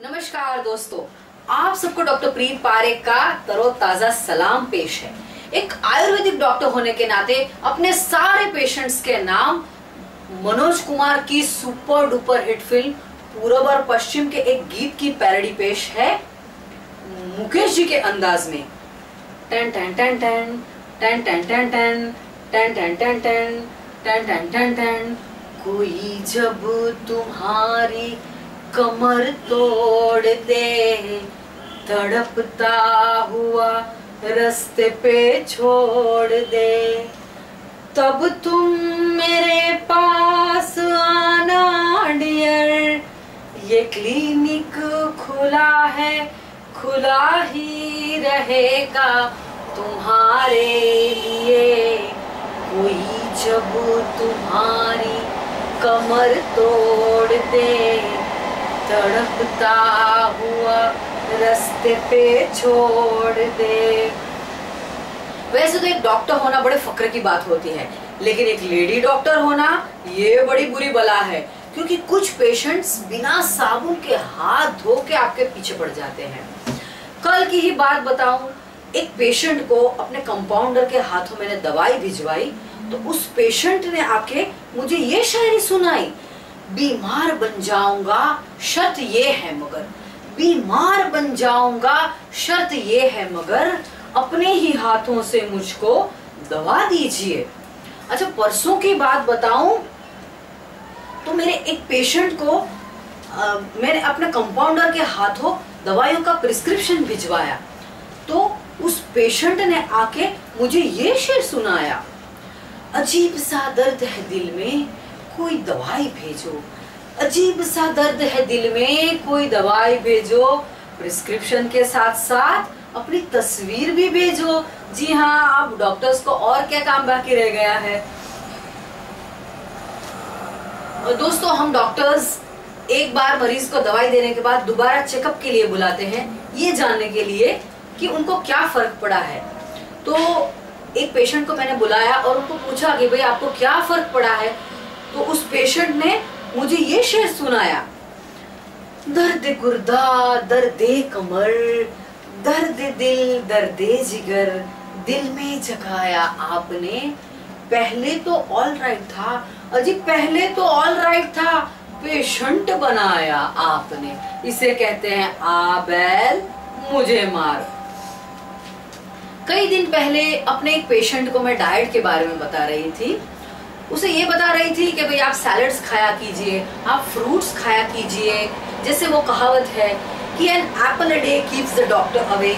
नमस्कार दोस्तों, आप सबको डॉक्टर प्रीत पारेख का तरोताजा सलाम पेश है। एक आयुर्वेदिक डॉक्टर होने के नाते अपने सारे पेशेंट्स के नाम मनोज कुमार की सुपर डुपर हिट फिल्म पूरब और पश्चिम के एक गीत की पैरोडी पेश है मुकेश जी के अंदाज में। टन टन टन टन टन टन टन टन टन टन टन टन टन टन टन टन। कोई जब तुम्हारी कमर तोड़ दे, तड़पता हुआ रास्ते पे छोड़ दे, तब तुम मेरे पास आना डियर। ये क्लिनिक खुला है, खुला ही रहेगा तुम्हारे लिए। कोई जब तुम्हारी कमर तोड़ दे, तड़पता हुआ रास्ते पे छोड़ दे। वैसे तो एक डॉक्टर होना बड़े फक्र की बात होती है, लेकिन एक लेडी डॉक्टर होना ये बड़ी बुरी बला है, क्योंकि कुछ पेशेंट्स बिना साबुन के हाथ धो के आपके पीछे पड़ जाते हैं। कल की ही बात बताऊं, एक पेशेंट को अपने कंपाउंडर के हाथों मैंने दवाई भिजवाई, तो उस पेशेंट ने आके मुझे ये शायरी सुनाई, बीमार बन जाऊंगा शर्त ये है मगर, बीमार बन जाऊंगा शर्त ये है मगर, अपने ही हाथों से मुझको दवा दीजिए। अच्छा, परसों की बात बताऊं तो मेरे एक पेशेंट को मैंने अपने कंपाउंडर के हाथों दवाइयों का प्रिस्क्रिप्शन भिजवाया, तो उस पेशेंट ने आके मुझे ये शेर सुनाया, अजीब सा दर्द है दिल में कोई दवाई भेजो, अजीब सा दर्द है दिल में कोई दवाई भेजो, प्रिस्क्रिप्शन के साथ साथ अपनी तस्वीर भी भेजो। जी हाँ, अब डॉक्टर्स को और क्या काम बाकी रह गया है। और दोस्तों, हम डॉक्टर्स एक बार मरीज को दवाई देने के बाद दोबारा चेकअप के लिए बुलाते हैं, ये जानने के लिए कि उनको क्या फर्क पड़ा है। तो एक पेशेंट को मैंने बुलाया और उनको पूछा कि भाई आपको क्या फर्क पड़ा है, तो उस पेशेंट ने मुझे ये शेर सुनाया, दर्द गुर्दा दर्दे कमर, दर्द दिल दर्दे जिगर, दिल में जगाया आपने, पहले तो ऑल राइट था, अजी पहले तो ऑल राइट था, पेशेंट बनाया आपने। इसे कहते हैं आ बैल मुझे मार। कई दिन पहले अपने एक पेशेंट को मैं डाइट के बारे में बता रही थी। उसे ये बता रही थी कि भाई आप सैलड्स खाया कीजिए, आप फ्रूट्स खाया कीजिए, जैसे वो कहावत है कि an apple a day keeps the doctor away.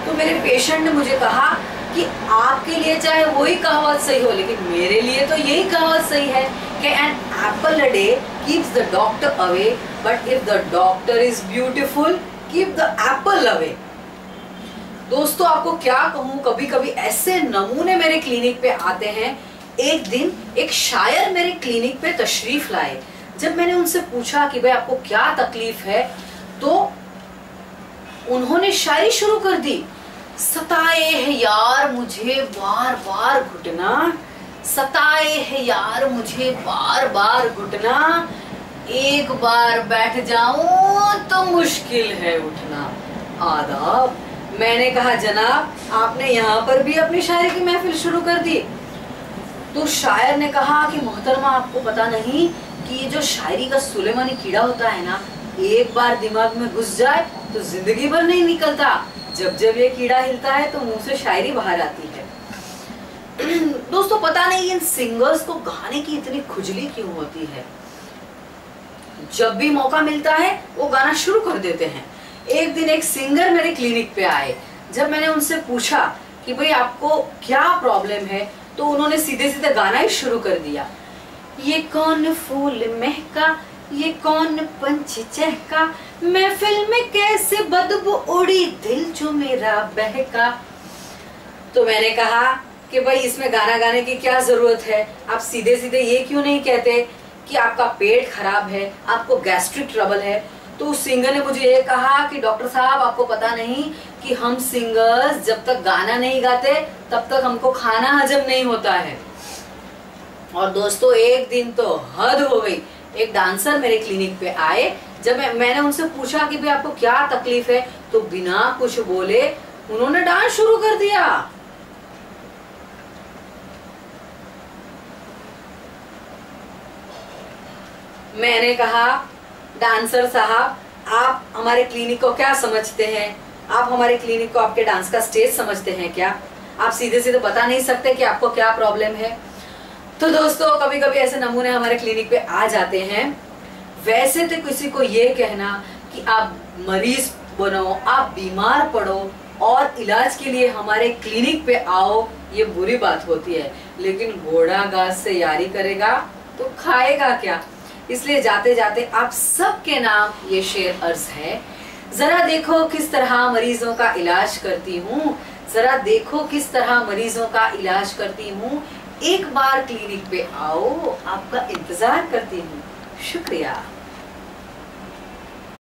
तो मेरे पेशेंट ने मुझे कहा कि आपके लिए चाहे वही कहावत सही हो, लेकिन मेरे लिए तो यही कहावत सही है कि an apple a day keeps the doctor away, but if the doctor is beautiful keep the apple away. दोस्तों, आपको क्या कहूँ, कभी कभी ऐसे नमूने मेरे क्लिनिक पे आते हैं। एक दिन एक शायर मेरे क्लिनिक पे तशरीफ लाए। जब मैंने उनसे पूछा कि भाई आपको क्या तकलीफ है, तो उन्होंने शायरी शुरू कर दी, सताए है यार मुझे बार बार घुटना, सताए है यार मुझे बार बार घुटना, एक बार बैठ जाऊं तो मुश्किल है उठना। आदाब। मैंने कहा जनाब, आपने यहाँ पर भी अपनी शायरी की महफिल शुरू कर दी। तो शायर ने कहा कि मोहतरमा, आपको पता नहीं कि ये जो शायरी का सुलेमानी कीड़ा होता है ना, एक बार दिमाग में घुस जाए तो जिंदगी भर नहीं निकलता। जब जब ये कीड़ा हिलता है तो मुंह से शायरी बाहर आती है। दोस्तों, पता नहीं इन सिंगर्स को गाने की इतनी खुजली क्यों होती है। जब भी मौका मिलता है वो गाना शुरू कर देते हैं। एक दिन एक सिंगर मेरे क्लिनिक पे आए। जब मैंने उनसे पूछा कि भाई आपको क्या प्रॉब्लम है, तो उन्होंने सीधे सीधे गाना ही शुरू कर दिया, ये कौन फूल महका, ये कौन पंछी चहका, महफिल में कैसे बदबू उड़ी, दिल जो मेरा बहका। तो मैंने कहा कि भाई इसमें गाना गाने की क्या जरूरत है, आप सीधे सीधे ये क्यों नहीं कहते कि आपका पेट खराब है, आपको गैस्ट्रिक ट्रबल है। तो उस सिंगर ने मुझे ये कहा कि डॉक्टर साहब, आपको पता नहीं कि हम सिंगर्स जब तक गाना नहीं गाते तब तक हमको खाना हजम नहीं होता है। और दोस्तों, एक दिन तो हद हो गई। एक डांसर मेरे क्लिनिक पे आए, जब मैंने उनसे पूछा कि भाई आपको क्या तकलीफ है, तो बिना कुछ बोले उन्होंने डांस शुरू कर दिया। मैंने कहा, डांसर साहब, आप हमारे क्लिनिक को क्या समझते हैं? आप हमारे क्लिनिक को आपके डांस का स्टेज समझते हैं क्या? आप सीधे सीधे बता नहीं सकते कि आपको क्या प्रॉब्लम है? तो दोस्तों, कभी कभी ऐसे नमूने हमारे क्लिनिक पे आ जाते हैं। वैसे तो किसी को ये कहना कि आप मरीज बनो, आप बीमार पड़ो और इलाज के लिए हमारे क्लिनिक पे आओ, ये बुरी बात होती है। लेकिन घोड़ा घास से यारी करेगा तो खाएगा क्या? इसलिए जाते जाते आप सबके नाम ये शेर अर्ज है, जरा देखो किस तरह मरीजों का इलाज करती हूँ, जरा देखो किस तरह मरीजों का इलाज करती हूँ। एक बार क्लिनिक पे आओ, आपका इंतजार करती हूँ। शुक्रिया।